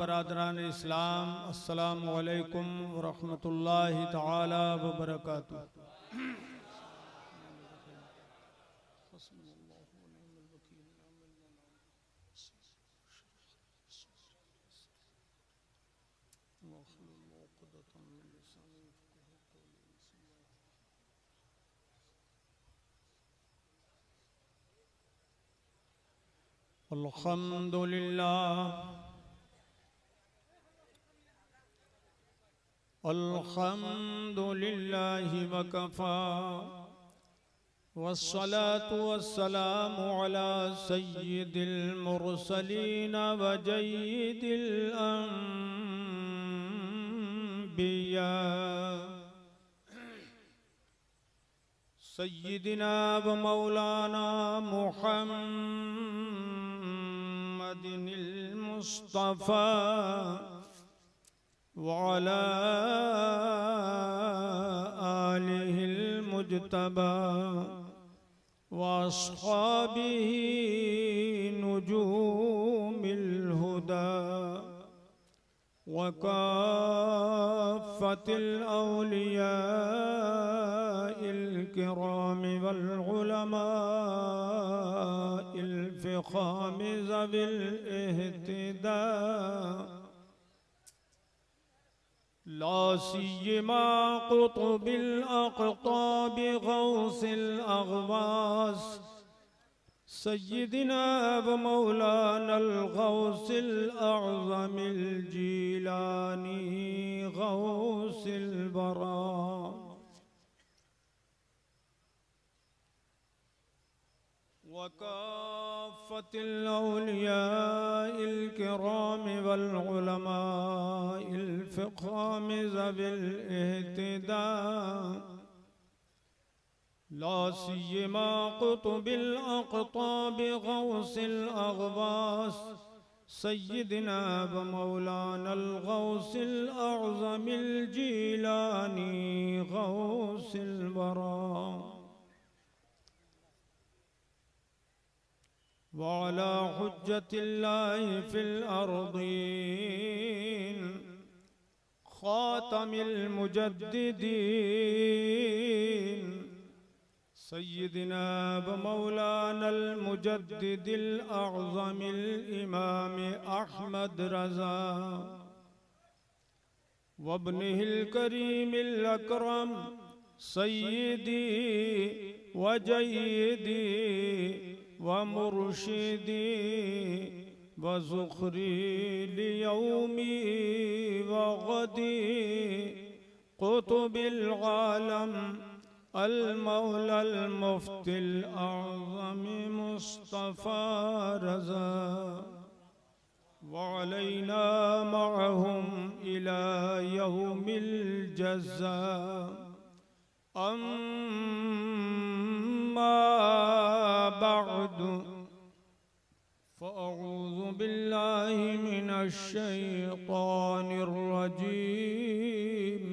बरादरान इस्लाम, अस्सलामु अलैकुम व रहमतुल्लाहि तआला व बरकातुहू। अल्हम्दुलिल्लाहि वकफा वस्सलातु वस्सलामु अला सय्यिदिल मुरसलीन व जय्यिदिल अंबिया सय्यिदिना व मौलाना मुहम्मदिनिल मुस्तफा वअला आलिहिल मुज्तबा वअस्हाबिही नुजूमिल हुदा वकाफ़तिल औलियाइल किराम वल उलमाइल फ़िख़ाम ज़विल इह्तिदा ला सिय्यमा क़ुत्बिल अक़ताब गौसिल अग़वास सय्यिदिना व मौलानल गौसिल अअज़मिल जीलानी गौसिल वरा वकाफ़तिल औलियाइल किराम वल उलमाइल फ़िख़ाम ज़विल इह्तिदा ला सिय्यमा क़ुत्बिल अक़ताब गौसिल अग़वास सय्यिदिना व मौलानल गौसिल अअज़मिल जीलानी गौसिल वरा वअला हुज्जतिल्लाहि फिल अर्दीन ख़ातमिल मुजद्दिदीन सय्यिदिना व मौलानल मुजद्दिदिल अअज़मिल इमाम अहमद रज़ा वब्निहिल करीमिल अकरम सय्यिदी व जय्यदी व मुर्शिदी व ज़ुख़री लियौमी व गदी क़ुत्बिल आलम अल मौलल मुफ्तिल आज़म मुस्तफ़ा रज़ा व अलैना मअहुम इला यौमिल जज़्ज़ा अम्मा बअदु फ़अऊज़ु बिल्लाहि मिनश शैतानिर रजीम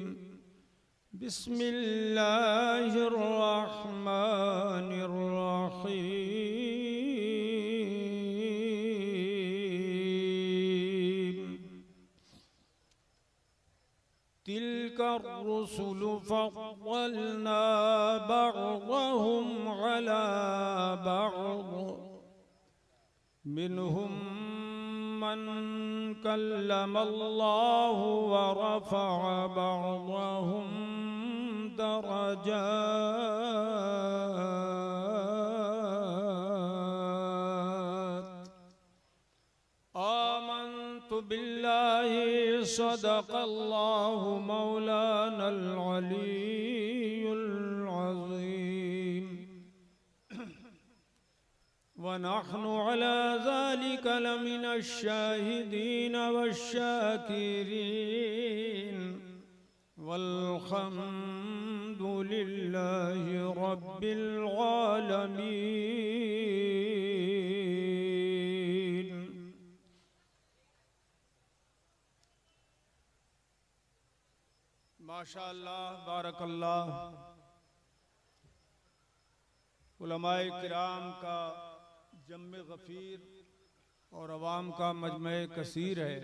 बिस्मिल्लाहिर रहमानिर रहीम तिल्कर रुसुलु फ़ज़्ज़लना बअज़हुम अला बअज़ मिनहुम मन कल्लमल्लाहु व रफ़अ बअज़हुम दरजात आमन्तु बिल्लाहि सदक़ल्लाहु मौलानल अलीयुल अज़ीम व नहनु अला ज़ालिका लमिनश शाहिदीन वश्शाकिरीन वल्हम्दुलिल्लाहि रब्बिल आलमीन। माशाअल्लाह बारकल्लाह। उलमाए किराम का जम्मे गफीर और अवाम का मजमे कसीर है।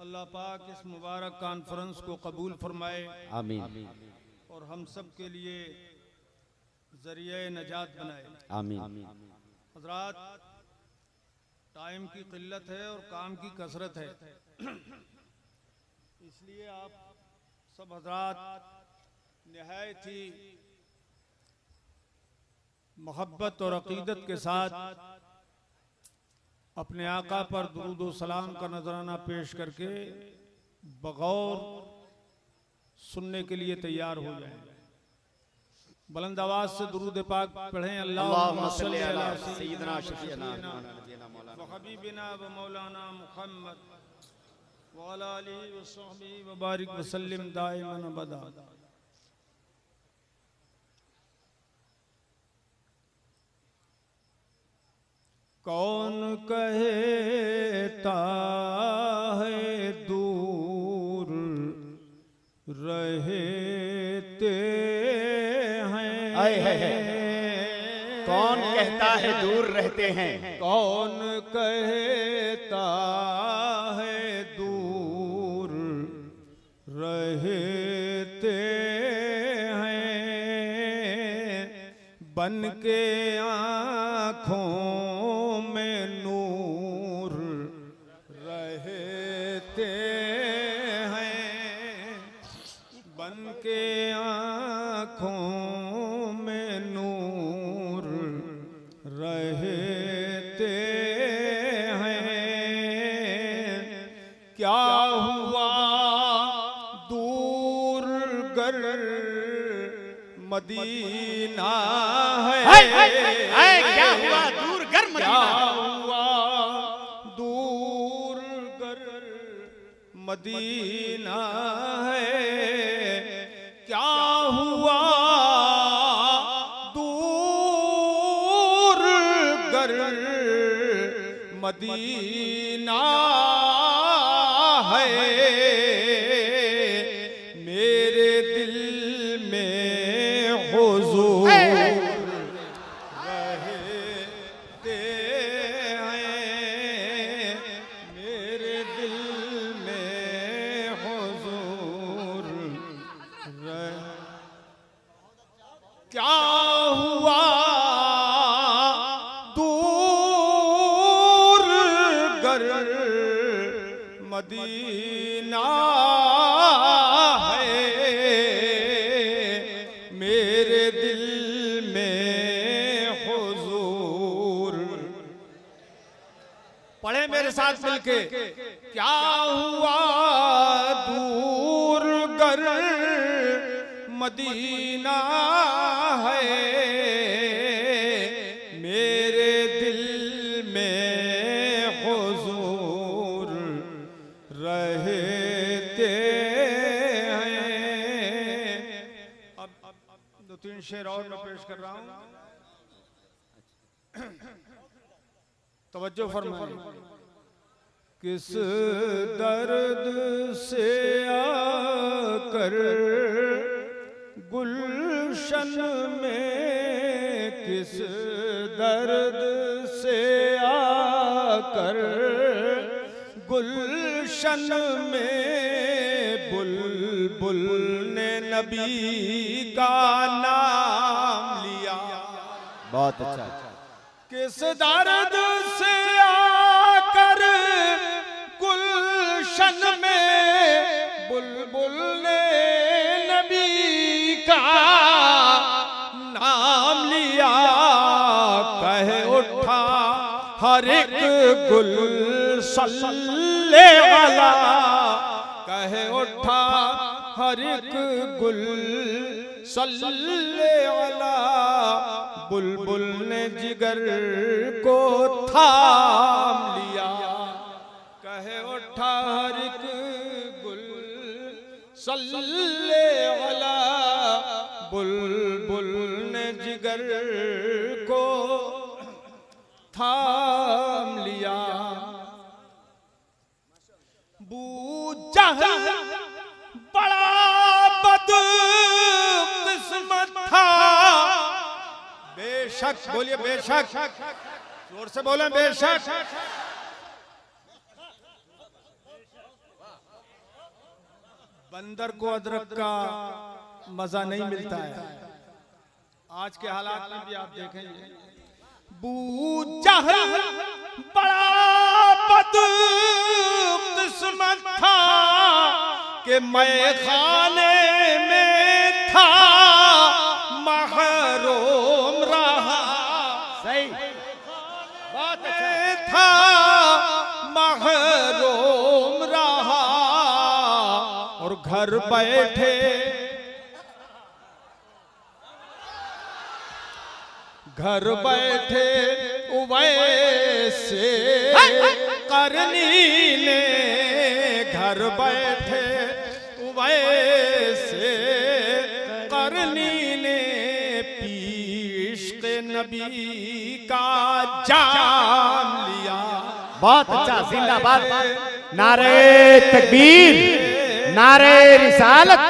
अल्लाह पाक इस मुबारक कॉन्फ्रेंस को कबूल फरमाए, आमीन। और हम सब के लिए जरिए नजात बनाए, आमीन। हजरात, टाइम की किल्लत है और काम की कसरत है, इसलिए आप सब हजरात निहायत ही मोहब्बत और अकीदत के साथ अपने आका पर दुरूद व सलाम का नजराना पेश करके बगौर सुनने के लिए तैयार हो जाएं। बुलंद आवाज से दुरूद पाक पढ़ें। अल्लाहुम्मा सल्ली अला सय्यिदना शफीअना व हबीबिना व मौलाना मुहम्मद व अला आलिहि व सहबिहि व बारिक व सल्लिम दाइमन अबदा। कौन कहता है दूर रहते हैं, कौन कहता है दूर रहते हैं, कौन कहता है दूर रहते हैं, बन के आँखों में नूर रहते हैं, बन के आँखों में नूर रहते हैं। क्या हुआ दूर गर मदीना है, क्या हुआ दूर गर क्या हुआ दूर गर मदीना है, क्या हुआ दूर गर मदीना है, मेरे दिल में हुजूर रहते हैं, मेरे दिल में हुजूर क्या हुआ दूर गर मदीना है, मेरे दिल में हुजूर। पढ़े मेरे साथ मिलके। क्या हुआ दूर गर मदीना है, मेरे दिल में हुजूर रहते हैं। अब दो तीन शेर और मैं पेश कर रहा हूं, तवज्जो फरमाइए। किस दर्द से आकर गुलशन में, किस दर्द से आकर गुलशन में बुलबुल ने नबी का नाम लिया। बहुत अच्छा। किस दर्द से आकर गुलशन में बुलबुल ने नबी का नाम लिया, कह उठा हर एक गुल सल्ले अला, कह उठा हर एक गुल सल्ले अला, बुलबुल ने जिगर को थाम लिया, कहे उठा हर एक गुल सल्ले अला, बुलबुल ने जिगर को थाम लिया। बूझा बड़ा बदकिस्मत था, बेशक, बोलिए बेशक, जोर से बोलें बेशक। बंदर को अदरक का मजा नहीं मिलता है। आज के हालात में भी आप देखेंगे, बू जहल बड़ा बदकिस्मत था कि मैं खाने में था महरूम रहा। सही बात था महरूम रहा और घर बैठे वैसे करनी ने, घर बैठे वैसे करनी ने इश्क़ नबी का जाम लिया। बहुत अच्छा, जिंदाबाद। नारे तकबीर, नारे रिसालत,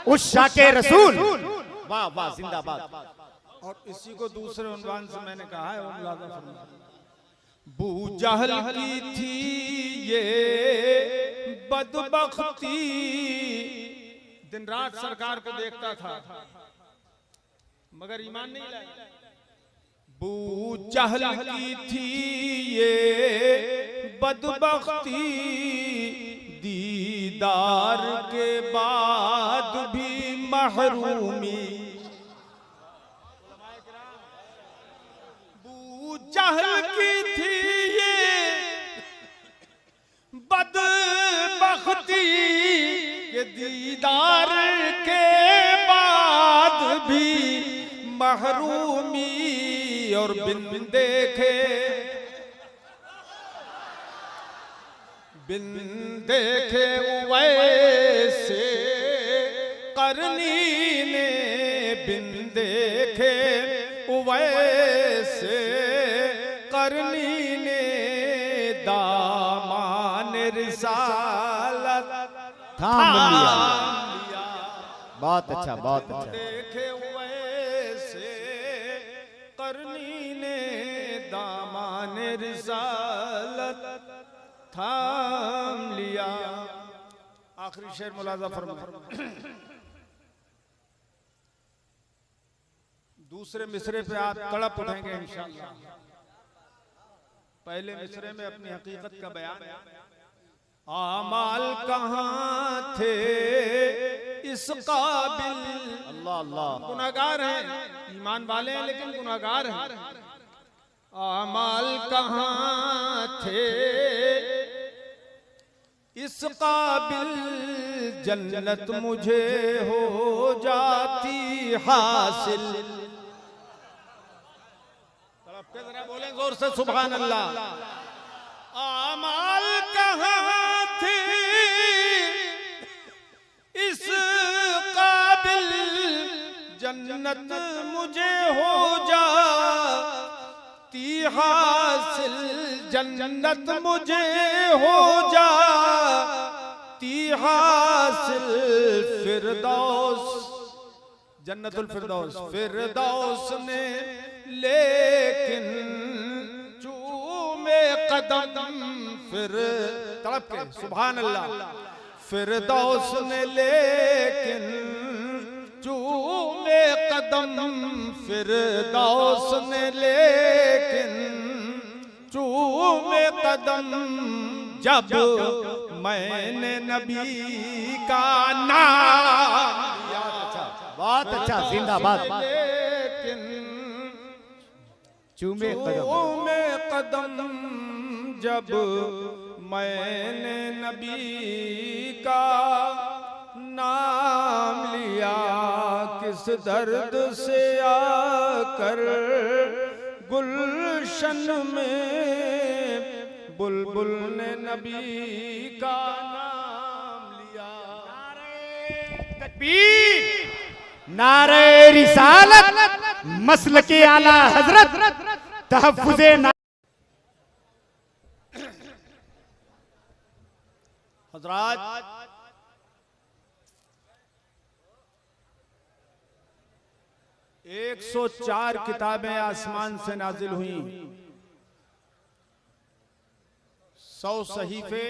उस शाके रसूल। वाह वाह, जिंदाबाद। और इसी को दूसरे उन्वान से मैंने कहा है, बू जहल की थी ये बदबख्ती, दिन रात सरकार को देखता था मगर ईमान नहीं लाया। बू जहल की थी ये बदबख्ती, दीदार के बाद भी महरूमी। जहल की थी ये बदबख्ती के दीदार के बाद भी महरूमी, और बिन देखे वैसे करनी ने, बिन देखे वैसे करनी ने दामान रिसालत थाम लिया। बहुत अच्छा, बहुत अच्छा। देखे वैसे करनी ने दामान रिसालत थाम लिया। आखिरी शेर मुलाजा फरमाइए। दूसरे मिसरे पे आप तड़प उठेंगे इंशाअल्लाह। पहले मिसरे में अपनी हकीकत का बयान है। आमाल कहाँ थे इस काबिल, अल्लाह अल्लाह, गुनाहगार हैं, ईमान वाले हैं लेकिन गुनाहगार हैं। आमाल कहाँ थे इस काबिल, जन्नत मुझे हो जाती हासिल। जरा बोलें जोर से सुभान अल्लाह। आमाल कहाँ थे इस काबिल, जन्नत मुझे हो जाती हासिल, जन्नत मुझे हो जाती हासिल। फिरदौस, जन्नतुल फिरदौस, फिरदौस ने लेकिन चूमे कदम, फिर तड़प के सुभान अल्लाह। फिरदौस ने लेकिन चूमे कदम, फिरदौस ने लेकिन चूमे कदम, जब मैंने नबी का नाम लिया। बहुत अच्छा, जिंदाबाद। लेकिन चूमे कदम, जब मैंने नबी का नाम लिया। किस दर्द से आकर गुलशन में बुलबुल ने नबी का नाम लिया। तकबीर, नारे रिसालत, मसल के आला हजरत, तहफ्फुज़े हजरात, 104 किताबें आसमान से नाजिल हुई, 100 सहीफे,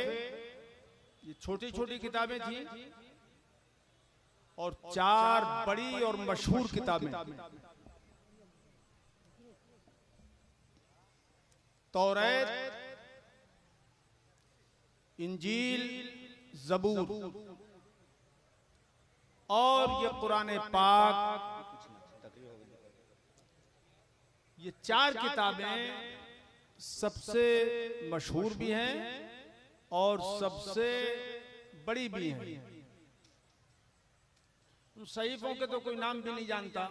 ये छोटी छोटी किताबें थी, और 4 बड़ी और मशहूर किताबें, तौरात, इंजील, ज़बूर और ये कुरान पाक। ये 4 किताबें सबसे मशहूर भी हैं और सबसे बड़ी भी हैं। उन सहीफों के तो कोई नाम भी नहीं जानता।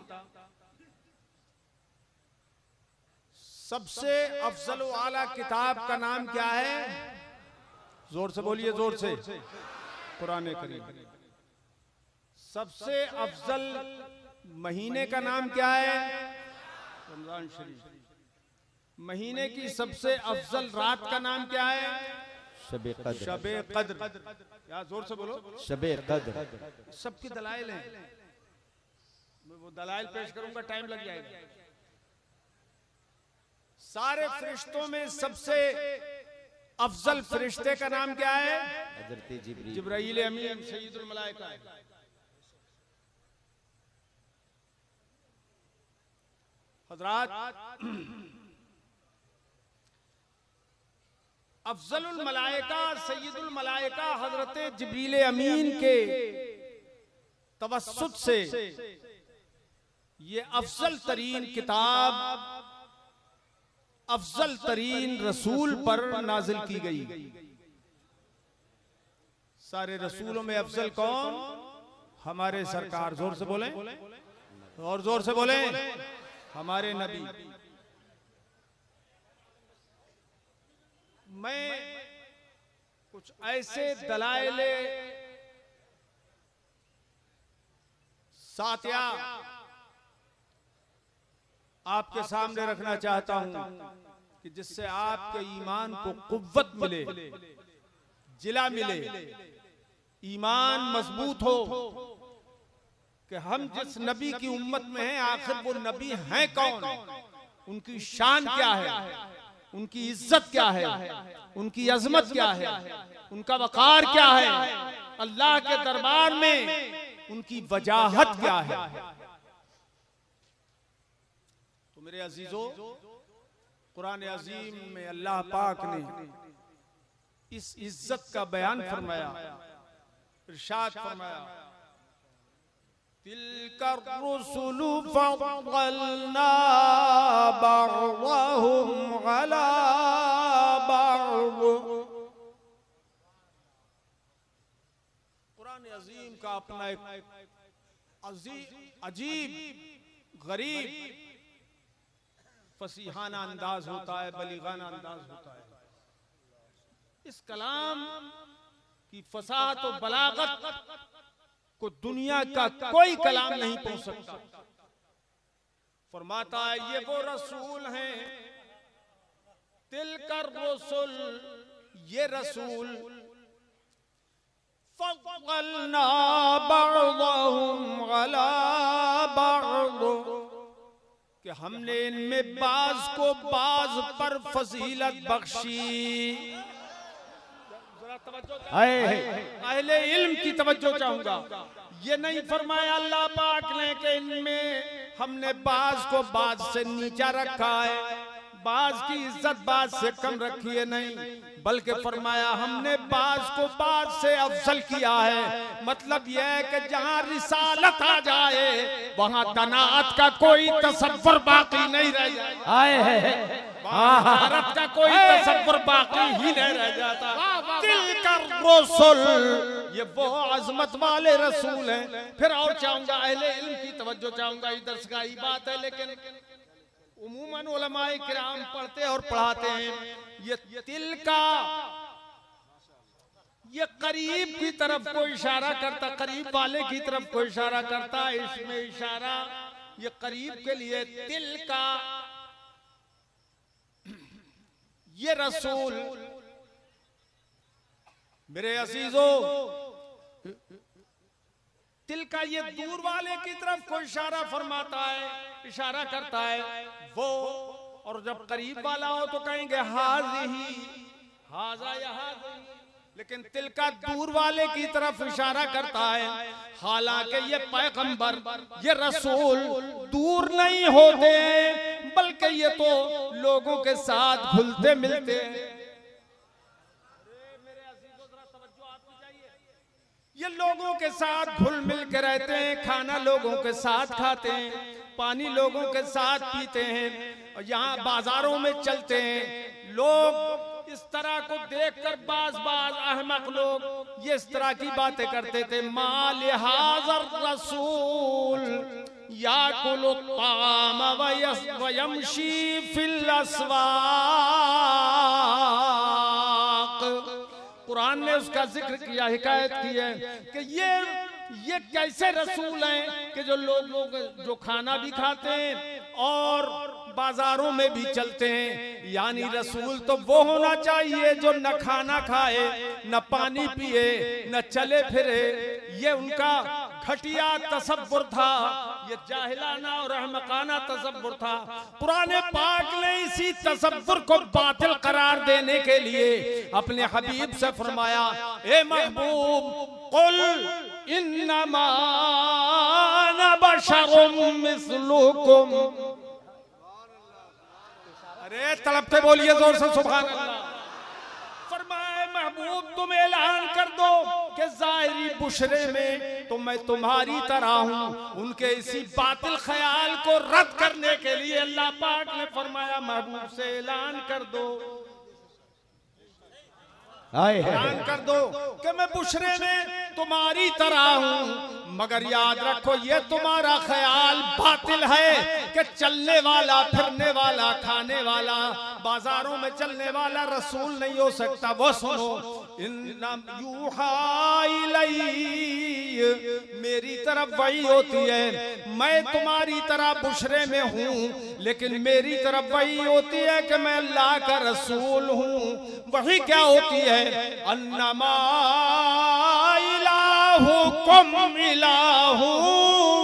सबसे अफजल व आला किताब का नाम क्या है? जोर से बोलिए, जोर से। कुरान करीम। सबसे अफजल महीने का नाम क्या है? रमजान शरीफ। महीने की सबसे अफजल रात का नाम क्या है? शबे कद्र। शबे कद्र। या जोर से बोलो, शबे कद्र। सबकी दलाइल हैं। मैं वो दलाइल पेश करूंगा, टाइम लग जाएगा। सारे फरिश्तों में सबसे अफजल फरिश्ते का नाम क्या है? हज़रत जिब्राईल अमीन सय्यदुल मलाइका। हजरात, अफजलुल मलाइका सय्यदुल मलाइका हजरत जिब्रील अमीन के तवस्सुत से ये अफजल तरीन किताब, अफजल तरीन रसूल पर नाजिल की गई। सारे रसूलों में अफजल कौन? हमारे सरकार। जोर से बोलें और जोर से बोलें, हमारे नबी। मैं कुछ ऐसे दलाइल सातिया आपके सामने रखना चाहता हूं कि जिससे आपके ईमान को कुव्वत मिले, जिला मिले, ईमान मजबूत हो कि हम जिस नबी की उम्मत में हैं आखिर वो नबी हैं कौन, उनकी शान क्या है, उनकी इज्जत क्या है, उनकी अजमत क्या है, उनका वकार क्या है, अल्लाह के दरबार में उनकी वजाहत क्या है। तो मेरे अजीजों, कुरान अजीम में अल्लाह पाक ने इस इज्जत का बयान फरमाया, इरशाद फरमाया, तिलकर रुसुलु फद्दलना बअदहुम अला बअद। कुरान अजीम का अपना एक अजीब गरीब फसीहाना अंदाज होता है, बलीगाना अंदाज होता है। इस कलाम की फसाहत और बलागत को दुनिया का कोई कलाम नहीं पहुंच सकता। फरमाता है ये वो रसूल हैं, तिलकर रसूल, ये रसूल, फद्दलना बअदहुम अला बअद, कि हमने इनमें बाज को बाज पर फजीलत बख्शी। अहले इल्म की तवज्जो चाहूंगा। ये नहीं फरमाया अल्लाह पाक ने कि इनमें हमने बाज को बाज से नीचा रखा है, बाज की इज्जत बाज से कम रखी है, नहीं, बल्कि फरमाया हमने बाज को बाज से अफजल किया है। मतलब यह है कि जहां रिसालत आ जाए वहां तनाअत का कोई तसव्वुर बाकी नहीं रह जाए, भारत का कोई तसव्वुर बाकी ही नहीं रह जाता। तिलकर रसूल, ये वो अजमत वाले रसूल हैं। फिर और चाहूंगा, अहले इल्म की तवज्जो चाहूंगा। इधर से ही बात है, लेकिन उमूमन उलमाए किराम पढ़ते और पढ़ाते हैं। ये तिल का, ये करीब की तरफ को इशारा करता, करीब वाले की तरफ को इशारा करता है। इसमें इशारा ये करीब के लिए, तिल का ये रसूल। मेरे अजीजों, तिल का ये दूर वाले की तरफ को इशारा फरमाता है, इशारा करता है वो। और जब करीब वाला हो तो कहेंगे हाज़िही, हाज़ा या हाज़िही, लेकिन तिल का दूर वाले की तरफ इशारा करता है। हालांकि ये पैगंबर, ये रसूल दूर नहीं होते, बल्कि ये तो लोगों के साथ घुलते मिलते हैं। ये लोगों के साथ घुल मिल के रहते हैं, खाना लोगों के साथ खाते हैं, पानी लोगों के साथ पीते हैं, और यहाँ बाजारों में चलते हैं। लोग इस तरह को देखकर बाज अहमक लोग ये इस तरह की बातें करते थे, माल हाज़र रसूल याकुलु ताम वयमशी फिल अस्वाक। कुरान ने उसका जिक्र किया, हिकायत की है कि ये कैसे रसूल हैं कि जो लोग जो खाना भी खाते हैं और बाजारों में भी चलते हैं। यानी रसूल तो वो होना चाहिए जो न खाना खाए, न पानी पिए, न चले फिरे। ये उनका घटिया तसव्वुर था, ये जाहिलाना और अहमकाना तसव्वुर था। पुराने पाक ने इसी तसव्वुर को बातिल करार देने के लिए अपने हबीब से फरमाया, ए महबूब कुल इन्नमा अना बशरुम मिस्लुकुम। अरे तड़पते बोलिए जोर से सुभान अल्लाह। फरमाए महबूब तुम ऐलान कर दो कि ज़ाहिरी बुशरे में तो मैं तुम्हारी तरह हूँ। उनके इसी बातिल ख्याल को रद्द करने के लिए अल्लाह पाक ने फरमाया महबूब से ऐलान कर दो, ऐलान कर दो कि मैं बुशरे में तुम्हारी तरह हूँ। मगर याद रखो ये तुम्हारा ख्याल बातिल है कि चलने वाला, फिरने वाला, खाने वाला, बाजारों में चलने वाला रसूल नहीं हो सकता। वो सुनो, इन्ना यूहा इलैया, मेरी तरफ वही होती है। मैं तुम्हारी तरह बुशरे में हूँ, लेकिन मेरी तरफ वही होती है कि मैं अल्लाह का रसूल हूँ। वही क्या होती है? अन्नमा इलाहुकुम इलाहु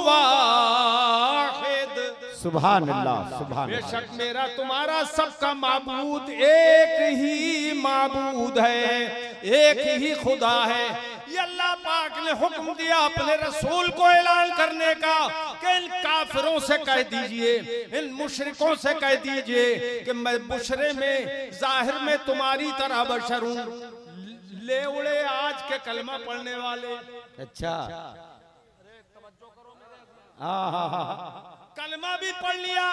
वाहिद। सुभान अल्लाह, सुभान। बेशक मेरा तुम्हारा सबका माबूद एक ही माबूद है, एक ही खुदा है। ये अल्लाह पाक ने हुक्म दिया अपने रसूल को ऐलान करने का कि इन काफिरों से कह दीजिए, इन मुशरिकों से कह दीजिए कि मैं बुशरे में, जाहिर में तुम्हारी तरह बशर हूँ। ले उड़े आज के कलमा पढ़ने वाले। अच्छा, कलमा भी पढ़ लिया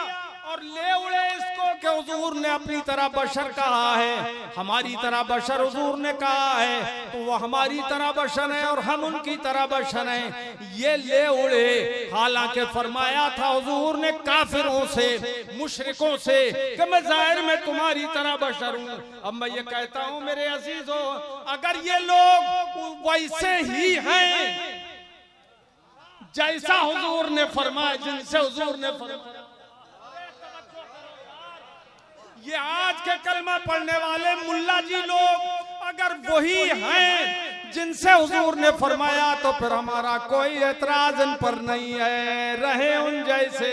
और ले उड़े इसको कि हुजूर ने अपनी तरह बशर कहा है, हमारी तरह बशर हुजूर ने कहा है, तो वो हमारी तरह बशर है और हम उनकी तरह बशर हैं। ये ले उड़े। हालांकि फरमाया था हुजूर ने काफिरों से, मुशरिकों से कि मैं जाहिर में तुम्हारी तरह बशर हूँ। अब मैं ये कहता हूँ मेरे अजीजों, अगर ये लोग वैसे ही हैं जैसा हुजूर ने फरमाया, जिनसे हुजूर ने फरमाया, ये आज के कलमा पढ़ने वाले मुल्ला जी लोग अगर वही हैं जिनसे हुजूर ने फरमाया, तो फिर हमारा कोई एतराज इन पर नहीं है, रहे उन जैसे।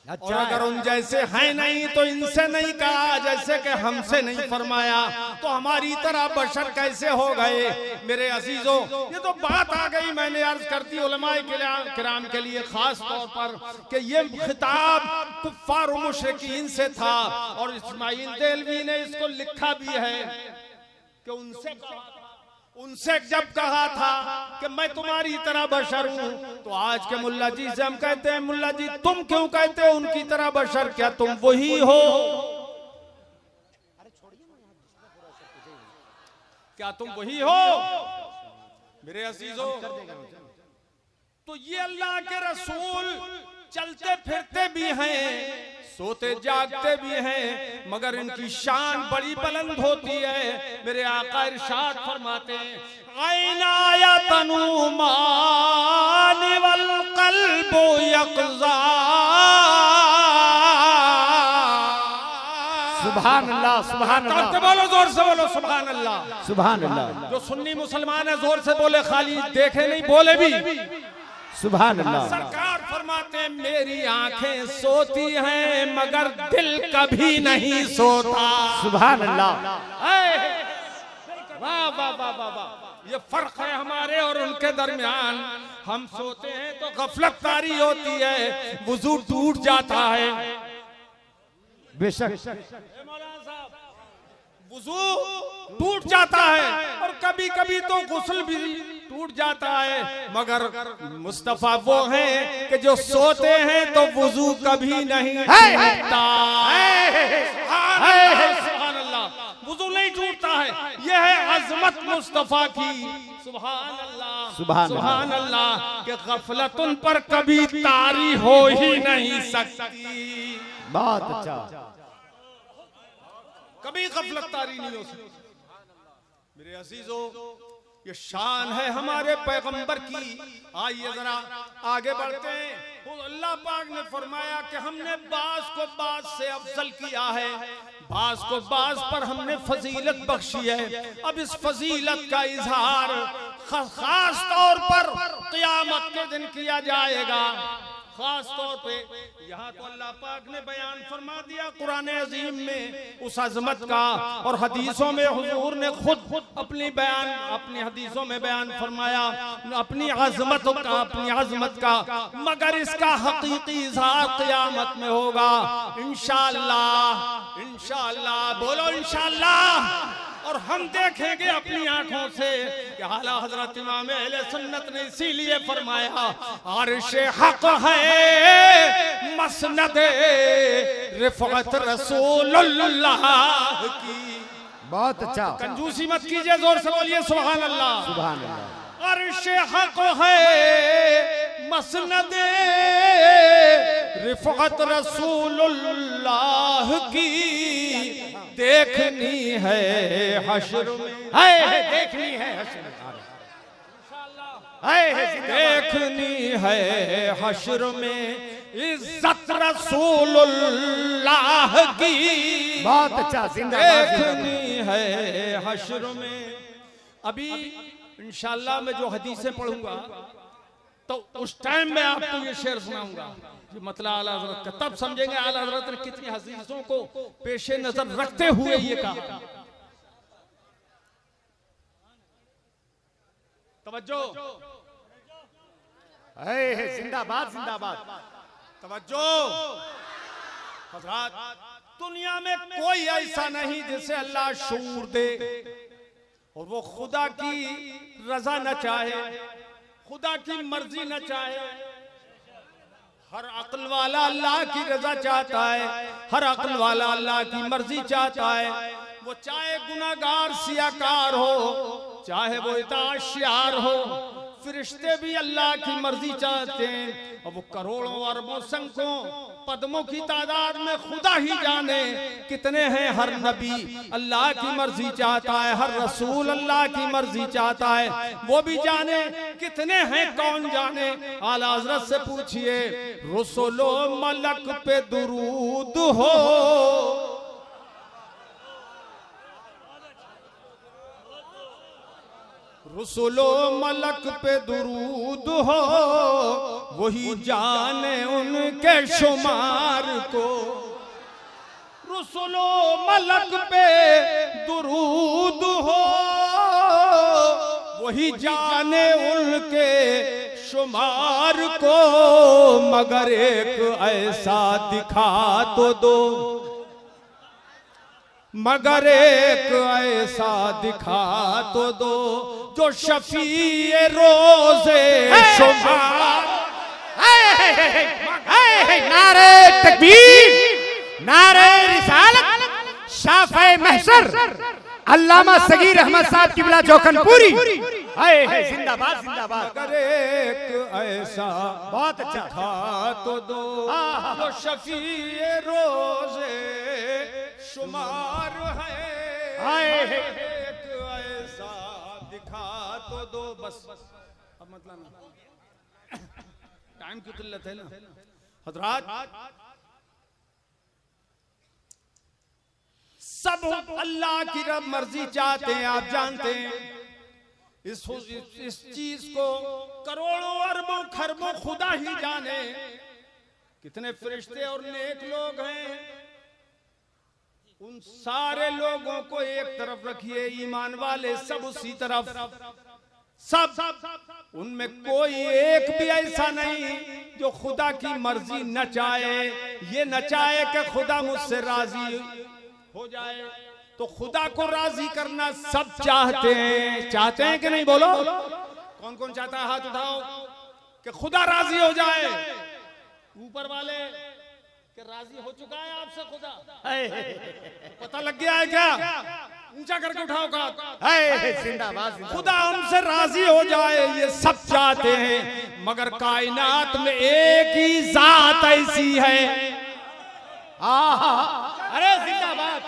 और अगर उन जैसे हैं नहीं तो इनसे नहीं कहा, जैसे कि हमसे नहीं फरमाया, तो हमारी तरह बशर कैसे हो गए? मेरे अजीजों, ये तो बात आ गई, मैंने अर्ज करती उलमाए किराम के लिए खास तौर पर कि ये खिताब कुफ्फार व मुशरिकीन से था। और इस्माइल देलवी ने इसको लिखा भी है कि उनसे जब कहा था कि मैं तुम्हारी तरह बशर हूँ, तो आज के मुल्ला जी से हम कहते हैं, मुल्ला जी तुम क्यों कहते हो उनकी तरह बशर? क्या तुम वही हो? क्या तुम वही हो? मेरे अजीजों, तो ये अल्लाह के रसूल चलते फिरते भी हैं, सोते जागते भी हैं, मगर इनकी शान बड़ी बुलंद होती है। मेरे आका इरशाद फरमाते हैं, आइना तनु मान वल कल्बु यक़ज़ा। सुभान अल्लाह, सुभान अल्लाह। तो बोलो, जोर से बोलो सुभान अल्लाह, सुभान अल्लाह। जो सुन्नी मुसलमान है जोर से बोले, खाली देखे नहीं बोले भी सुभान अल्लाह। सरकार फरमाते हैं, मेरी आंखें सोती हैं मगर दिल कभी नहीं सोता। सुभान अल्लाह। वाह वाह वाह वाह वाह, ये फर्क है हमारे और उनके दरमियान। हम सोते हैं तो गफलत तारी होती है, वुजू टूट जाता है। बेशक मौलाना साहब, वुजू टूट जाता है और कभी कभी तो गुस्ल भी टूट जाता है, मगर मुस्तफा वो हैं कि जो सोते हैं तो वुजू कभी नहीं टूटता। सुभान अल्लाह, वुजू नहीं टूटता है। यह है अजमत मुस्तफा की। सुभान अल्लाह, सुभान अल्लाह के गफलत उन पर कभी तारी हो ही नहीं सकती। बहुत अच्छा, कभी गफलत तारी नहीं हो सकती। मेरे अजीजों, ये शान है हमारे पैगंबर की। आइए जरा आगे बढ़ते हैं। अल्लाह पाक ने फरमाया कि हमने बास को बास से अफजल किया है, बास को बास पर हमने फजीलत बख्शी है। अब इस फजीलत का इजहार खास तौर पर क़यामत के दिन किया जाएगा। खास तौर पे यहाँ तो अल्लाह पाक ने बयान फरमा दिया कुरान अजीम में उस अजमत का, और हदीसों में हुजूर ने खुद अपनी हदीसों में बयान फरमाया अपनी अजमत का, मगर इसका हकीकी इजहार क़यामत में होगा इंशाअल्लाह। इंशाअल्लाह बोलो इंशाअल्लाह। और हम देखेंगे अपनी आंखों से कि आला हजरत इमाम अहले सुन्नत ने इसीलिए फरमाया अर्श हक है मसनद रिफअत रसूलुल्लाह की। बहुत अच्छा, कंजूसी मत कीजिए, जोर से बोलिए सुभान अल्लाह। सुभान अल्लाह। अर्श हक है मसनद रिफअत रसूलुल्लाह की, देखनी है हश्र में, देखनी है हश्र में, देखनी है हश्र में इज्जत रसूलुल्लाह की। बहुत अच्छा, जिंदाबाद। देखनी है हश्र में। अभी इंशाअल्लाह मैं जो हदीसें पढ़ूंगा तो उस टाइम में आपको ये शेर सुनाऊंगा, ये मतलब आला हजरत का, तब समझेंगे आला हजरत ने कितनी हदीसों को पेशे नजर रखते हुए ये कहा। तवज्जो, जिंदाबाद जिंदाबाद। तवज्जो। हजरत, दुनिया में कोई ऐसा नहीं जिसे अल्लाह शूर दे और वो खुदा की रजा न चाहे, खुदा की मर्जी न चाहे। हर अक्ल वाला अल्लाह की रजा चाहता है, हर अक्ल वाला अल्लाह की मर्जी चाहता है। वो चाहे गुनाहगार सियाकार हो, चाहे वो इताशियार हो, फरिश्ते भी अल्लाह की मर्जी चाहते हैं। और वो करोड़ों अरबों संख्यों पद्मों की तादाद में खुदा ही जाने कितने हैं। हर नबी अल्लाह की मर्जी चाहता है, हर रसूल अल्लाह की मर्जी चाहता है, वो भी जाने कितने हैं, कौन जाने। आला हज़रत से पूछिए रसूलो मलक पे दुरूद हो, रसूलो मलक पे दुरूद हो, वही जाने उनके शुमार को। रसूलो मलक पे दुरूद हो, वही जाने उनके शुमार को। मगर एक ऐसा दिखा तो दो, मगर एक ऐसा दिखा तो दो जो शफीए रोजे शुमार। नारे तकबीर, नारे रिसालत, शाफ़े महशर, अल्लामा सगीर अहमद साहब किबला जोखनपुरी। जिंदाबाद जिंदाबाद। मगर एक ऐसा बहुत अच्छा दिखा तो दो जो शफीए रोजे शुमार है। एक ऐसा दिखा तो दो, बस अब मतलब ना, टाइम की किल्लत है ना हजरात। सब अल्लाह की रब मर्जी चाहते हैं, आप जानते हैं। इस चीज को करोड़ों अरबों खरबों खुदा ही जाने कितने फरिश्ते और नेक लोग हैं। उन सारे लोगों को एक तरफ रखिए, ईमान वाले सब उसी तरफ, सब उनमें कोई एक भी ऐसा नहीं जो खुदा की मर्जी न चाहे, ये न चाहे कि खुदा मुझसे राजी हो जाए। तो खुदा को राजी करना सब चाहते हैं, चाहते हैं कि नहीं? बोलो, कौन कौन चाहता है? हाथ उठाओ कि खुदा राजी हो जाए। ऊपर वाले कि राजी हो चुका है आपसे खुदा? पता लग गया है क्या? ऊंचा करके उठाओ का। जिंदाबाद। खुदा हमसे राजी हो जाए ये सब चाहते हैं, मगर कायनात में एक ही जात ऐसी है। अरे जिंदाबाद।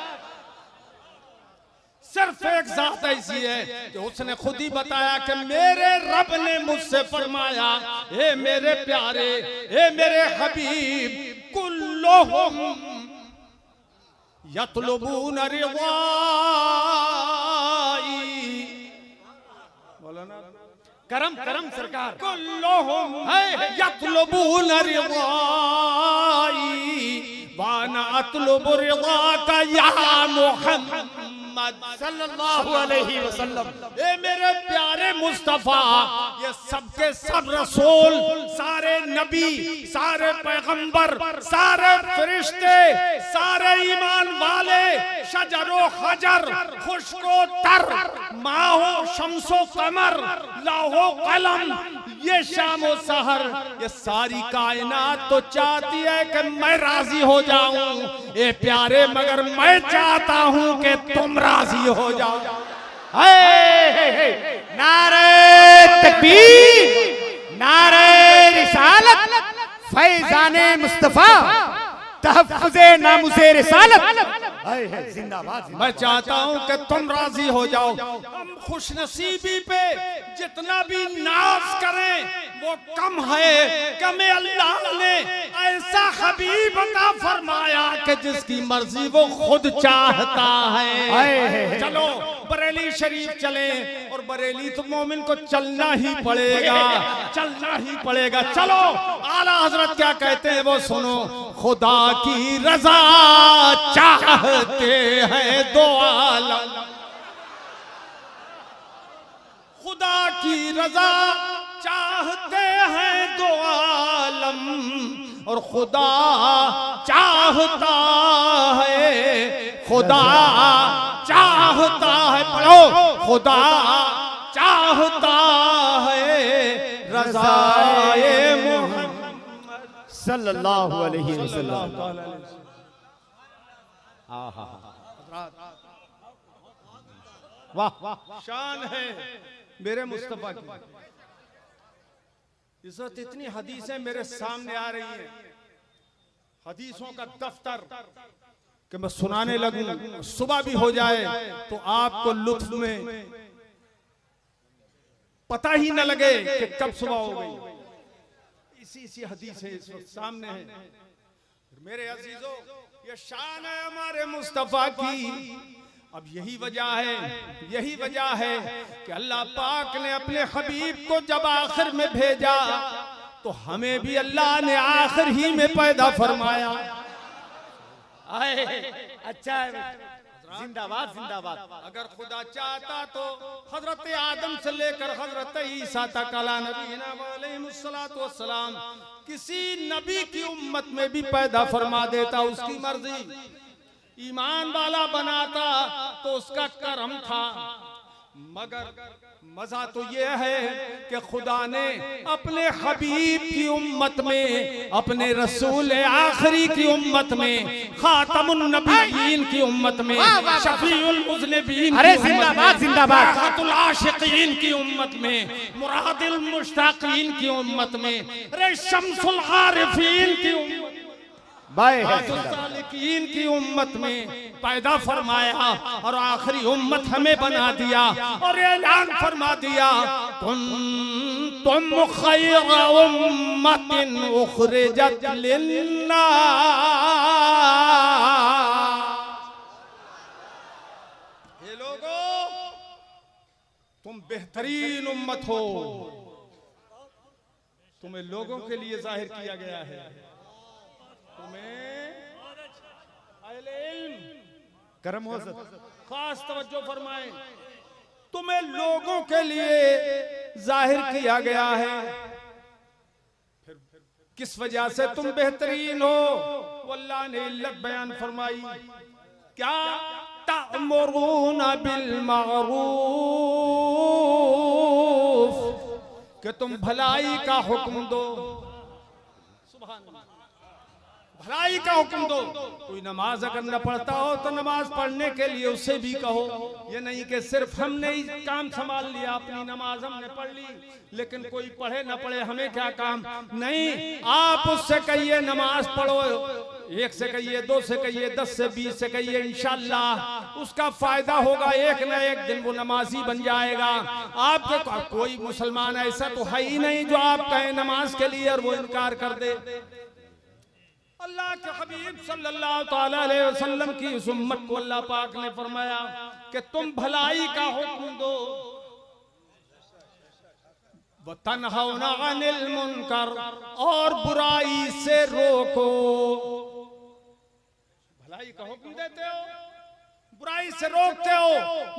सिर्फ एक जात ऐसी है कि उसने खुद ही बताया कि मेरे रब ने मुझसे फरमाया, ए मेरे प्यारे, ए मेरे हबीब, कुल्लुहुम यतलबून रिवाई। बोलो ना, करम करम सरकार। कुल्लुहुम यतलबून रिवाई वाना अतलबु रिवाका या मुहम्मद सल्लल्लाहु अलैहि वसल्लम। ए मेरे प्यारे मुस्तफा, ये सबके सब रसूल, सारे नबी, सारे पैगंबर, सारे फरिश्ते, सारे ईमान वाले, शजरो हजर, खुशको तर, माहो शम्सो कमर, लाहो कलम, ये शामो सहर, ये सारी कायनात तो चाहती है कि मैं राजी हो जाऊं, ए प्यारे, मगर मैं चाहता हूं कि तुम राजी हो जाओ। नारे तकबीर, नारे रिसालत, फैजाने मुस्तफा, तहफ्फुज़े नामुसे रिसालत। जिंदाबाद। मैं चाहता हूं कि तुम राजी हो जाओ। हम खुशनसीबी पे जितना भी नाज करें वो कम है, कमे अल्लाह ने ऐसा हबीब अता फरमाया कि जिसकी मर्जी वो खुद चाहता है। चलो बरेली शरीफ चले, और बरेली तो मोमिन को चलना ही पड़ेगा, चलना ही पड़ेगा। चलो आला हजरत क्या कहते हैं वो सुनो। खुदा की रजा चाहते हैं दो आलम, खुदा की रजा चाहते हैं दो आलम, और खुदा चाहता है, खुदा चाहता है, पढ़ो, खुदा चाहता है रज़ाए मुहम्मद सल्लल्लाहु अलैहि वसल्लम। वाह, शान है मेरे मुस्तफा की। इस वक्त इतनी हदीसें मेरे सामने आ रही हैं, हदीसों का दफ्तर कि मैं सुनाने लगूं, सुबह भी हो जाए तो आपको लुत्फ में पता ही न लगे कि कब सुबह हो गई। इसी हदीसें इस वक्त सामने हैं। मेरे अजीजों, ये शान है हमारे मुस्तफा की। अब यही वजह है कि अल्लाह पाक ने अपने हबीब को जब आखिर में भेजा तो हमें भी अल्लाह ने आखिर ही में पैदा फरमाया। अच्छा है, जिंदाबाद जिंदाबाद। अगर खुदा चाहता तो हजरत आदम से लेकर हजरत ईसा तक अला नबीना अलैहिस्सलातु वस्सलाम किसी नबी की उम्मत में भी पैदा फरमा देता, उसकी मर्जी। ईमान वाला बनाता तो उसका करम था। मगर मजा तो यह है कि खुदा ने अपने हबीब की उम्मत में, अपने रसूल आखिरी की उम्मत में, खातमुन नबीयीन की उम्मत में, शफीउल मुज़निबीन, अरे जिंदाबाद जिंदाबाद, राहतुल आशिकीन की उम्मत में, मुरादिल मुश्ताकीन की उम्मत में, अरे शम्सुल आरिफीन की उम्मत, सालिकीन की उम्मत में पैदा फरमाया, और आखिरी उम्मत हमें बना दिया और ऐलान फरमा दिया, कुंतुम खैरा उम्मतिन उखरिजत लिन्नास। ये लोगों, तुम बेहतरीन उम्मत हो, तुम्हें लोगों के लिए जाहिर किया गया है। तुम्हें अहले इल्म, करम हो सर। खास तवज्जो फरमाएं, तुम्हें लोगों के लिए जाहिर किया गया है, किस वजह से तुम बेहतरीन हो। वो अल्लाह ने इल्लत बयान फरमाई, क्या तअमुरून बिल मारूफ, कि तुम भलाई का हुक्म दो। सुभान अल्लाह, भलाई का हुक्म दो। कोई नमाज अगर न पढ़ता हो तो नमाज पढ़ने के लिए उससे भी कहो। ये नहीं कि सिर्फ हमने ही काम संभाल लिया, अपनी नमाज हमने पढ़ ली, लेकिन कोई पढ़े न पढ़े हमें क्या काम। नहीं, आप उससे कहिए नमाज पढ़ो, 1 से कहिए, 2 से कहिए, 10 से 20 से कहिए, इंशाअल्लाह उसका फायदा होगा। एक न एक दिन वो नमाजी बन जाएगा। आपके कोई मुसलमान ऐसा तो है ही नहीं जो आप कहें नमाज के लिए और वो इनकार कर दे। अल्लाह के हबीब सल्लल्लाहु ताला अलैहि वसल्लम की इस उम्मत को अल्लाह पाक ने फरमाया कि तुम भलाई का हुक्म दो, व तन्हौना अनिल मुनकर, और बुराई से रोको। भलाई का हुक्म देते हो, बुराई से रोकते हो,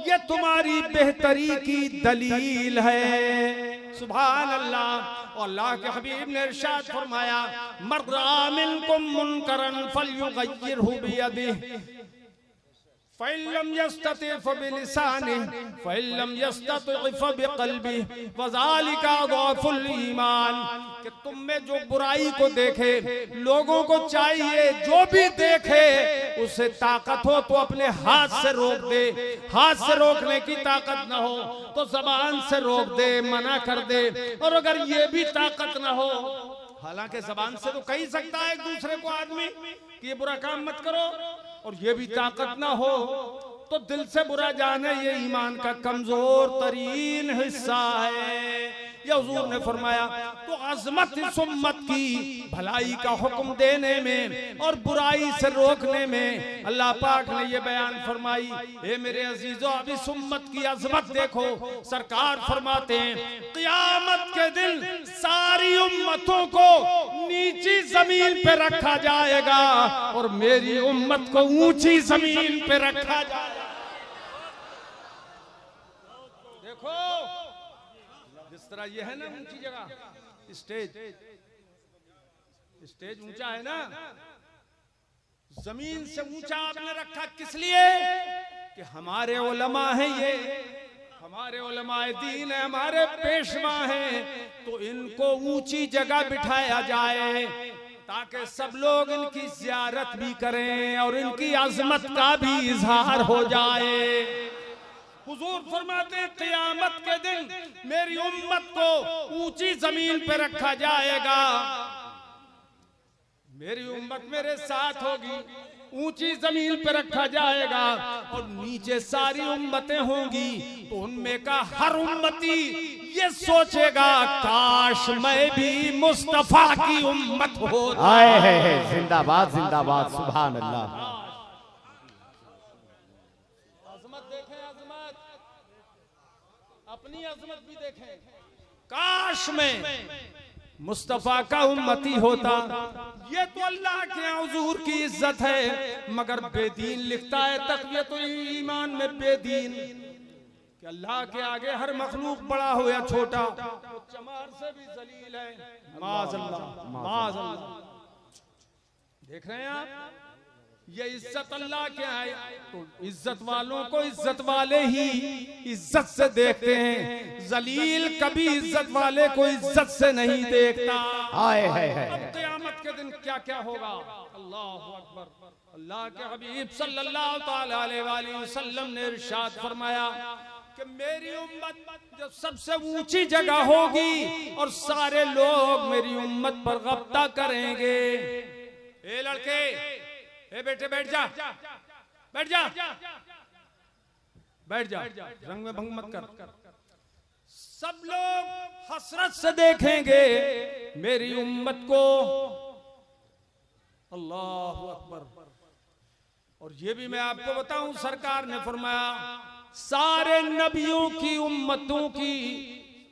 ये तुम्हारी बेहतरी की दलील है। सुभान अल्लाह। और अल्लाह के हबीब ने इरशाद फरमाया, मर्रा मिनकुम मुनकरन फलयुगय्यिरहु बियदिही, फ़इल्लम यस्तति फ़बिलिसानिही, फ़इल्लम यस्तति फ़बिक़ल्बिही, वज़ालिका अज़अफ़ुल ईमान। कि तुम में जो बुराई को देखे, लोगों को चाहिए जो भी देखे उसे ताकत हो तो अपने हाथ से रोक दे, हाथ से रोकने की ताकत न हो तो जबान से रोक दे, मना कर दे। और अगर ये भी ताकत न हो, हालांकि जबान से तो कह सकता है एक दूसरे को आदमी कि ये बुरा काम मत करो, और ये भी ताकत ना हो तो दिल से बुरा जाने ये ईमान का कमजोर तरीन हिस्सा है। ये हुजूर ने फरमाया, तो अजमत इस उम्मत की भलाई का हुक्म देने में और बुराई से रोकने में अल्लाह पाक ने ये बयान फरमाई। ए मेरे अजीजों, अब इस उम्मत की अजमत देखो। सरकार फरमाते हैं, क़यामत के दिन सारी उम्मतों को नीची जमीन पे रखा जाएगा और मेरी उम्मत को ऊंची जमीन पे रखा जाएगा। देखो जिस तरह ये है ना ऊंची जगह, स्टेज ऊंचा है ना, जमीन से ऊंचा आपने रखा किस लिए? कि हमारे उलमा हैं, ये हमारे उलमाए दीन है, हमारे पेशवा हैं, तो इनको ऊंची जगह बिठाया जाए ताकि सब लोग इनकी ज़ियारत भी करें और इनकी अजमत का भी इजहार हो जाए। हुजूर फरमाते हैं, क़यामत के दिन मेरी उम्मत को ऊंची जमीन पे रखा जाएगा, मेरी उम्मत मेरे साथ होगी, ऊंची जमीन पे रखा जाएगा और नीचे सारी उम्मतें होंगी। तो उनमें का हर उम्मती ये सोचेगा, काश मैं भी मुस्तफा की उम्मत होता। आए है जिंदाबाद जिंदाबाद, सुभान अल्लाह। अपनी अजमत भी देखें, काश में मुस्तफा का उम्मती होता। ये तो अल्लाह के हुजूर की इज्जत है, मगर बेदीन लिखता है तक़वियत तो ईमान में बेदीन कि अल्लाह के आगे हर मखलूक बड़ा हो या छोटा, तो चमार से भी जलील है। माज़अल्लाह माज़अल्लाह। देख रहे हैं आप, ये इज्जत अल्लाह के है, तो इज्जत वालों को इज्जत वाले ही इज्जत से देखते हैं। जलील कभी इज्जत वाले को इज्जत से नहीं देखता। आए है अब क़यामत के दिन क्या क्या होगा? अल्लाहु अकबर। अल्लाह के हबीब सल्लल्लाहु ताला अलैहि वसल्लम ने इरशाद फरमाया कि मेरी उम्मत जब सबसे ऊंची जगह होगी और सारे लोग मेरी उम्मत पर गब्ता करेंगे। ए लड़के, ए बेटे बैठ जा, बैठ जा, बैठ जा, रंग में भंग मत कर। सब लोग हसरत से देखेंगे मेरी उम्मत को। अल्लाहु अकबर। और ये भी मैं आपको बताऊं, सरकार ने फरमाया सारे नबियों की उम्मतों की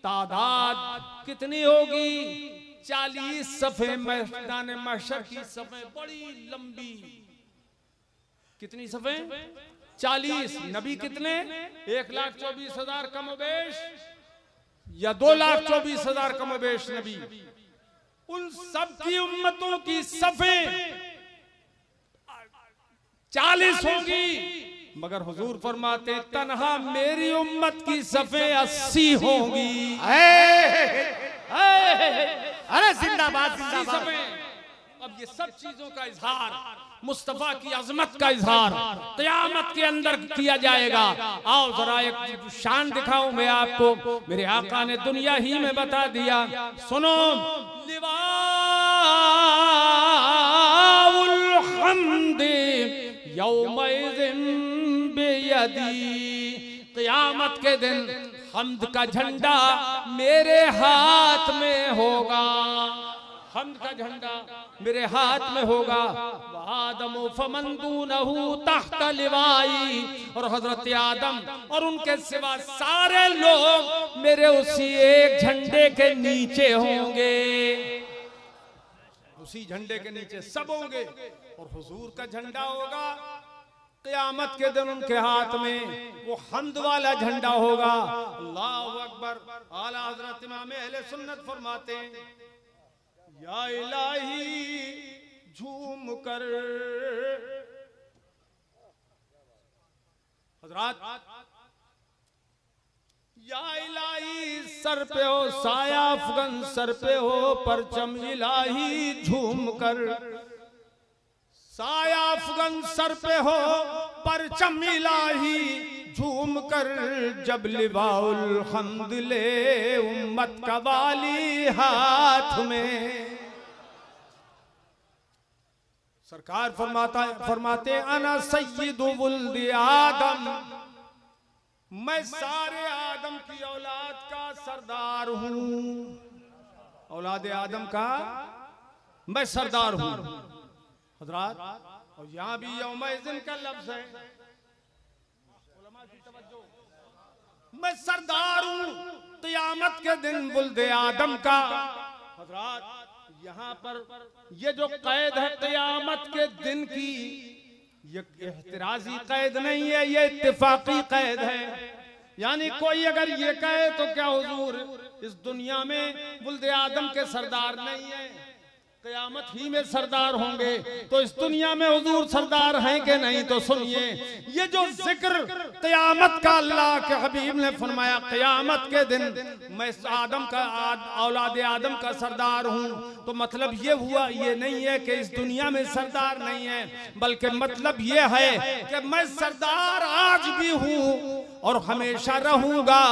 तादाद कितनी होगी? 40 सफ़े मैदान महशर की सफ़े बड़ी लंबी। कितनी सफ़े? 40 नबी कितने? 1,24,000 कमोबेश या 2,24,000 कमोबेश नबी। उन सब की उम्मतों की सफे 40 होंगी, मगर हुजूर फरमाते तन्हा मेरी उम्मत की सफे 80 होंगी। अरे जिंदाबाद जिंदाबाद। अब ये सब चीजों का इजहार, मुस्तफा की अजमत का इजहार क़यामत के अंदर किया जाएगा। आओ जरा एक शान दिखाऊं मैं आपको, मेरे आका ने दुनिया ही में बता दिया। सुनो, लिवाउल हम्दि यौमइज़िन बियदी, क़यामत के दिन हम्द का झंडा मेरे हाथ में होगा। हम्द का झंडा मेरे हाथ में होगा। आदम फमन दूनहु तहत लिवाई, और हजरत आदम और उनके सिवा सारे लोग मेरे उसी एक झंडे के नीचे होंगे। उसी झंडे के नीचे सब होंगे, और हुजूर का झंडा होगा क़यामत के दिन उनके हाथ में, वो हम्द वाला झंडा होगा। अल्लाहु अकबर। आला हजरत इमाम अहले सुन्नत फरमाते हैं, या इलाही झूम कर, हजरात या इलाही सर पे हो साया अफगन, सर पे हो परचम इलाही झूम कर, साया अफगन सर पे हो परचम इलाही झूम कर, जब लिवाउल हम्द ले उम्मत का वाली हाथ में। सरकार फरमाते अना सय्यिदु वुल्दि आदम, मैं सारे आदम की औलाद का सरदार हूं। औलाद आदम का मैं सरदार हूं। हजरात, और यहां भी यौमइज़िन का लफ्ज है, मैं सरदार हूं क़यामत के दिन वुल्दे आदम का। हजरात, यहाँ पर ये जो कैद है क़यामत के दिन की, ये एहतिराजी कैद नहीं है, ये इत्तिफाकी कैद है। यानी कोई अगर ये कहे तो क्या हुजूर इस दुनिया में वुल्दे आदम के सरदार नहीं है, क़यामत ही में सरदार होंगे, तो इस दुनिया में हुजूर सरदार हैं कि नहीं? तो सुनिए, ये जो जिक्र क़यामत का अल्लाह के हबीब ने फरमाया क़यामत के दिन मैं आदम का औलाद आदम का सरदार हूं, तो मतलब ये हुआ, ये नहीं है कि इस दुनिया में सरदार नहीं है, बल्कि मतलब ये है कि मैं सरदार आज भी हूं और हमेशा रहूंगा,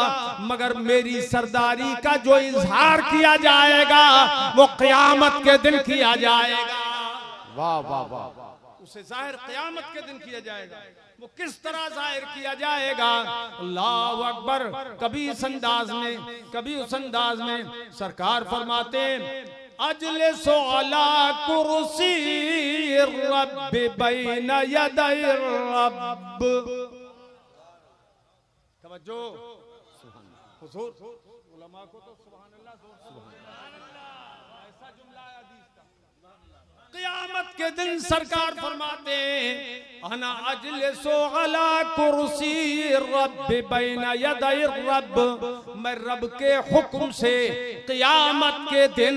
मगर मेरी सरदारी का जो इजहार किया जाएगा वो क़यामत के दिन किया जाएगा। वाह वाह वाह। उसे जाहिर क़यामत के दिन किया जाएगा। वो किस तरह जाहिर किया जाएगा? अल्लाहु अकबर। कभी इस अंदाज में, कभी उस अंदाज में सरकार फरमाते अजलिसु अला कुर्सी रब्ब बैन यदै रब्ब। तवज्जो, हुजूर उलमा को तो सुभान अल्लाह, ऐसा जुमला है हदीस का। क़यामत के दिन सरकार फरमाते अना अजलिसु अला कुर्सी रब्ब बैन यदै रब्ब, मैं रब के हुक्म से क़यामत के दिन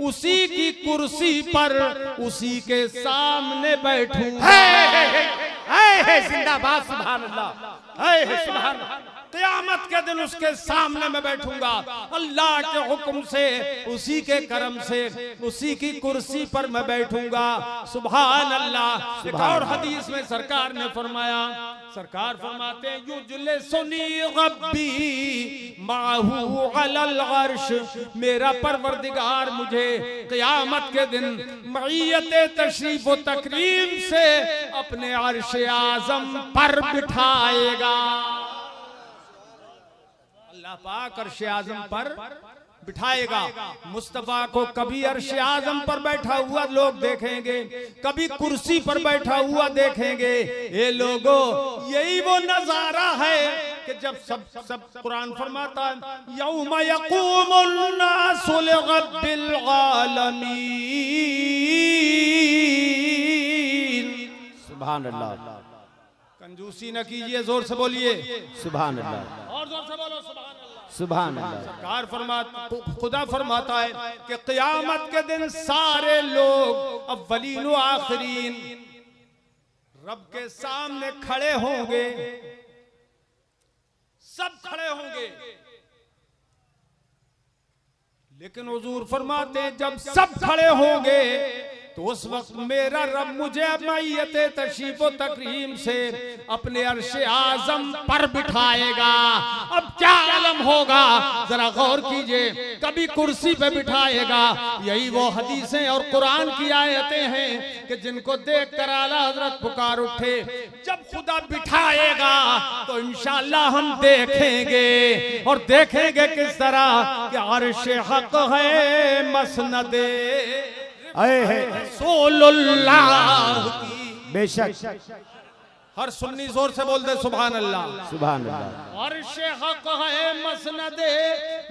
उसी की कुर्सी पर उसी के सामने बैठूंगा। जिंदाबाद सुभान अल्लाह। सुभान क़यामत के दिन उसके सामने मैं बैठूंगा, अल्लाह के हुक्म से, उसी के करम से, उसी की कुर्सी पर मैं बैठूंगा। सुभान अल्लाह। एक और हदीस में सरकार ने फरमाया, सरकार फरमाते युजलिसुनी रब्बी माहू अलल अर्श, मेरा परवरदिगार मुझे क़यामत के दिन मईयत तशरीफ व तकरीम से अपने अर्श आज़म पर बिठाएगा। अल्लाह पाक अर्श आज़म पर बिठाएगा। मुस्तफा को कभी अर्श आज़म पर बैठा हुआ लोग देखेंगे, कभी कुर्सी पर बैठा हुआ देखेंगे। ये लोगों, यही वो नजारा है कि जब सब कुरान फरमाता है यौम यक़ूमुन नासु लिरब्बिल आलमीन। सुभान अल्लाह। कंजूसी न कीजिए, जोर से बोलिए सुभान अल्लाह, और जोर से बोलो सुभान अल्लाह। सुभान अल्लाह। सरकार खुदा फरमाता है कि क़यामत के दिन सारे लोग अव्वलीन व आखिरीन रब के सामने खड़े होंगे, सब खड़े होंगे। लेकिन हुजूर फरमाते हैं जब सब खड़े होंगे तो उस वक्त मेरा रब मुझे मैयत तशरीफ व तकरीम से अपने अर्श आजम पर बिठाएगा। अब क्या आलम होगा जरा गौर कीजिए, कभी कुर्सी पे बिठाएगा। यही वो हदीसें और कुरान की आयतें हैं कि जिनको देख कर आला हजरत पुकार उठे। जब खुदा बिठाएगा तो इंशाअल्लाह हम देखेंगे, और देखेंगे किस तरह कि अर्श हक है मसनदे रसूलुल्लाह की। बेशक हर सुन्नी जोर से बोल दे सुभान अल्लाह, सुभान अल्लाह। अर्श हक है मसनदे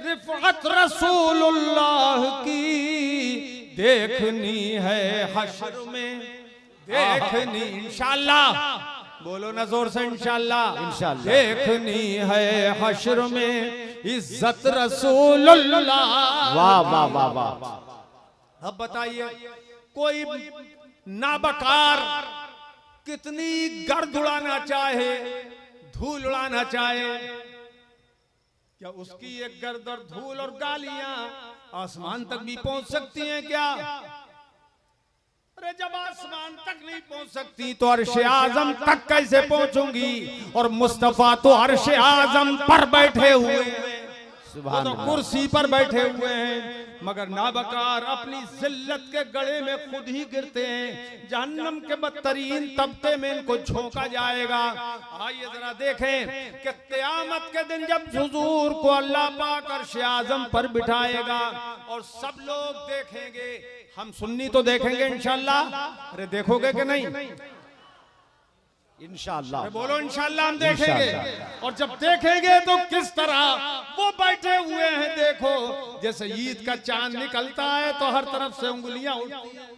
रिफअत रसूलुल्लाह की। देखनी है हश्र में, देखनी इंशाअल्लाह, बोलो ना जोर से इंशाअल्लाह, इंशाअल्लाह। देखनी है हश्र में इज्जत रसूलुल्लाह। वाह वाह वाह वाह। अब बताइए कोई नाबकार कितनी गर्द उड़ाना चाहे, धूल उड़ाना चाहे, क्या उसकी एक गर्द और धूल और गालियां आसमान तक भी पहुंच सकती हैं क्या? अरे जब आसमान तक नहीं पहुंच सकती तो अर्श आजम तक कैसे पहुंचूंगी? और मुस्तफा तो अर्श आजम पर बैठे हुए हैं, वो तो कुर्सी पर बैठे हुए हैं। मगर नाबकार अपनी जिल्लत के गड़े में खुद ही गिरते हैं। जहन्नम के बदतरीन तबके में इनको झोंका जाएगा। आइए जरा देखें कि क़यामत के दिन जब हुजूर को अल्लाह पाक अर्श आज़म पर बिठाएगा और सब लोग देखेंगे, हम सुन्नी तो देखेंगे इंशाअल्लाह। अरे देखोगे कि नहीं? इंशाअल्लाह। बोलो इंशाअल्लाह हम देखेंगे। और जब देखेंगे तो किस तरह वो बैठे हुए हैं, देखो जैसे ईद का चांद निकलता है तो हर तरफ से उंगलियां उठती हैं।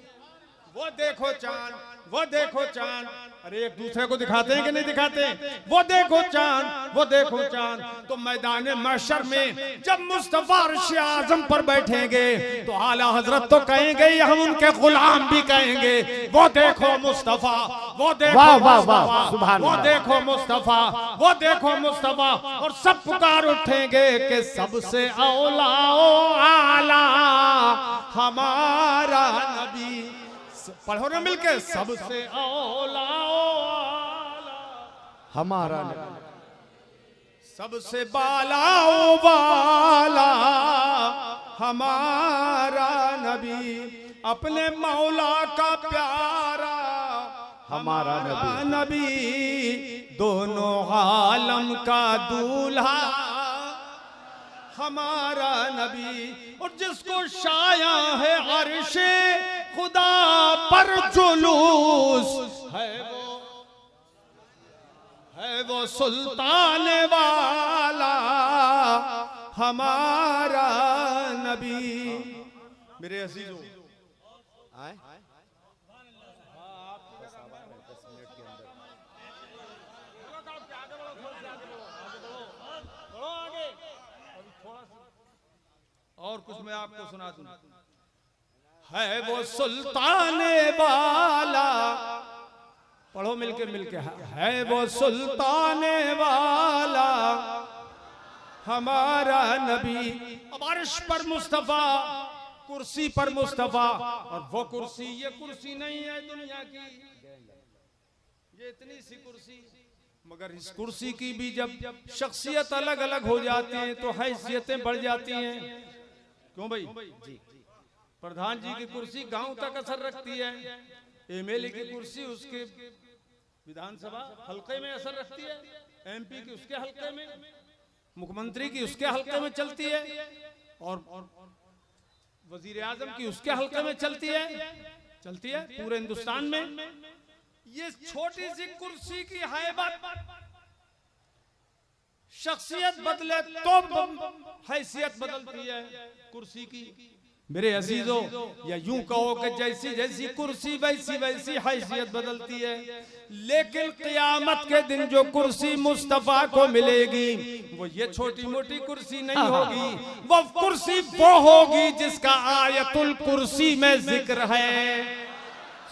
वो देखो चांद, वो देखो चांद। अरे एक दूसरे को दिखाते हैं कि नहीं दिखाते? वो देखो चांद, वो देखो चांद। तो मैदान महशर में जब मुस्तफा अर्श आज़म पर बैठेंगे तो आला हजरत तो कहेंगे, हम उनके गुलाम भी कहेंगे, वो देखो मुस्तफा, वो देखो मुस्तफा, वो देखो मुस्तफा, वो देखो मुस्तफा। और सब पुकार उठेंगे कि सबसे औला ओ आला हमारा नबी। पढ़ो ना मिलके, सबसे औला हमारा, सबसे बाला ओ बाला हमारा नबी, अपने मौला का प्यारा हमारा नबी, दोनों आलम का दूल्हा हमारा नबी। और जिसको शाया है अर्शे खुदा पर जुलूस है वो सुल्तान वाला हमारा नबी। मेरे अजीजों, और कुछ मैं आपको सुना दूं। है वो सुल्तान वाला, पढ़ो मिलके मिलके, है वो सुल्तान वाला हमारा नबी। अब अर्श पर मुस्तफा, कुर्सी पर मुस्तफा। और वो कुर्सी, ये कुर्सी नहीं है दुनिया की, ये इतनी सी कुर्सी। मगर इस कुर्सी की भी जब शख्सियत अलग अलग हो जाती है तो हैसियतें बढ़ जाती हैं। क्यों भाई? प्रधान जी की कुर्सी गांव तक असर रखती है, एमएलए की कुर्सी उसके विधानसभा हल्के में असर रखती है, एमपी की उसके हल्के में, मुख्यमंत्री की उसके हल्के में चलती है, और वजीर आजम की उसके हल्के में चलती है पूरे हिंदुस्तान में। ये छोटी सी कुर्सी की हैबत, शख्सियत बदले तो हैसियत बदलती है कुर्सी की। मेरे अजीजों, या यूं कहो कि जैसी जैसी कुर्सी वैसी वैसी हैसियत बदलती है, लेकिन क़यामत के दिन जो कुर्सी मुस्तफा को मिलेगी वो ये छोटी मोटी कुर्सी नहीं होगी, वो कुर्सी वो होगी जिसका आयतुल कुर्सी में जिक्र है।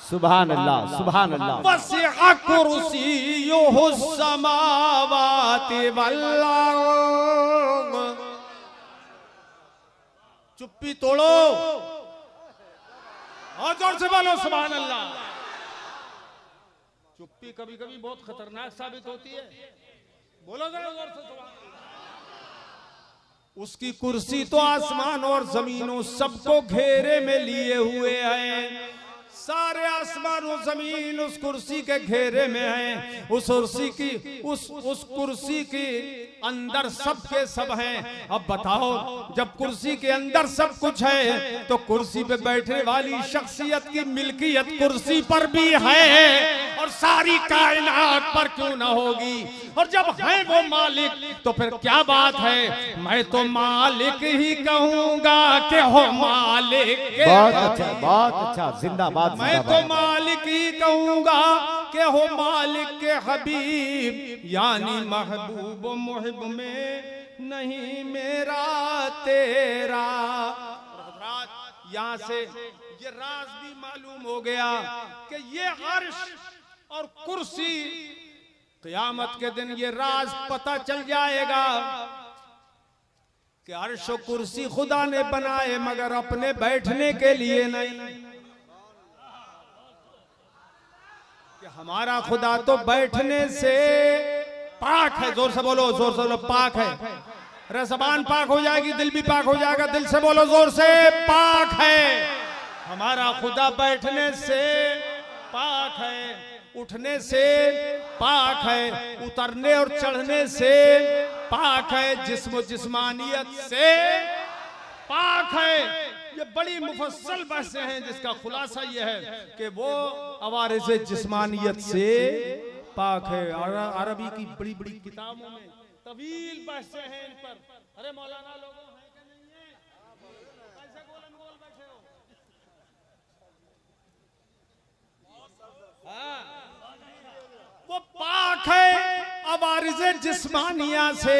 सुभान अल्लाह, सुभान अल्लाह। वसिअ कुर्सियुहु समावाति वल अर्द। चुप्पी तोड़ो और जोर से बोलो सुभान अल्लाह। चुप्पी कभी कभी बहुत खतरनाक साबित होती है। बोलो जरा जोर से सुभान अल्लाह। उसकी कुर्सी तो आसमान और जमीनों सबको घेरे में लिए हुए है। सारे आसमान और जमीन उस कुर्सी के घेरे में हैं। उस कुर्सी की उस कुर्सी के अंदर सब के सब हैं। अब बताओ, जब कुर्सी के अंदर सब कुछ है तो कुर्सी पे बैठने वाली शख्सियत की मिल्कियत कुर्सी पर भी है और सारी कायनात पर क्यों ना होगी। और जब है वो मालिक तो फिर क्या बात है, मैं तो मालिक ही कहूंगा कि हो मालिक। बहुत अच्छा, बहुत अच्छा, जिंदाबाद। मैं तो मालिक ही कहूंगा कि हो मालिक के हबीब, यानी महबूब मुहिब में नहीं मेरा तेरा। यहाँ से ये राज भी मालूम हो गया कि ये अर्श और कुर्सी क़यामत के दिन ये राज पता चल जाएगा कि अर्श और कुर्सी खुदा ने बनाए मगर अपने बैठने के लिए नहीं। हमारा खुदा तो बैठने से पाक है। जोर से बोलो, जोर से बोलो, पाक है। अरे ज़बान पाक हो जाएगी, दिल भी पाक हो जाएगा। दिल से बोलो जोर से, पाक है। हमारा खुदा बैठने से पाक है, उठने से पाक है, उतरने और चढ़ने से पाक है, जिस्म जिस्मानियत से पाक है। ये बड़ी मुफस्सल बहसें हैं जिसका खुलासा ये है कि वो अवारिज़े जिस्मानियत से पाक है। अरबी की बड़ी बड़ी किताबों में तवील बहसें हैं इन पर। अरे मौलाना लोगों हैं कि नहीं है? कैसे गोलन गोल बैठे हो? हाँ, वो पाक है अवारिज़े जिस्मानिया से।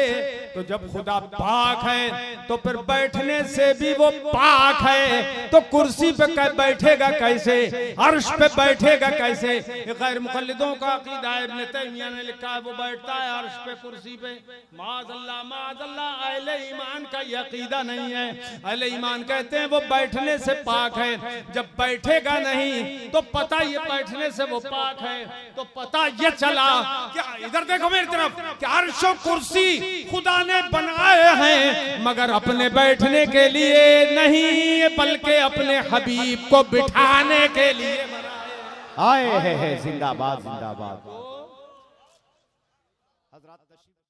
तो जब खुदा पाक है तो फिर बैठने से भी वो पाक है। तो कुर्सी पे बैठेगा कैसे, अर्श पे बैठेगा कैसे? गैर मुक़ल्लिदों का अक़ीदा है। इब्न तैमिया ने लिखा है वो बैठता है अर्श पे, कुर्सी पे। माज़अल्लाह माज़अल्लाह, अहले ईमान का ये अक़ीदा नहीं है। अहले ईमान कहते हैं वो बैठने से पाक है। जब बैठेगा नहीं तो पता ये बैठने से वो पाक है। तो पता ये चला क्या, इधर देखो मेरी तरफ, कि अर्श और कुर्सी खुदा ने बनाए हैं मगर अपने बैठने के लिए नहीं, बल्कि अपने हबीब को बिठाने के लिए बनाए। आए है जिंदाबाद, जिंदाबाद।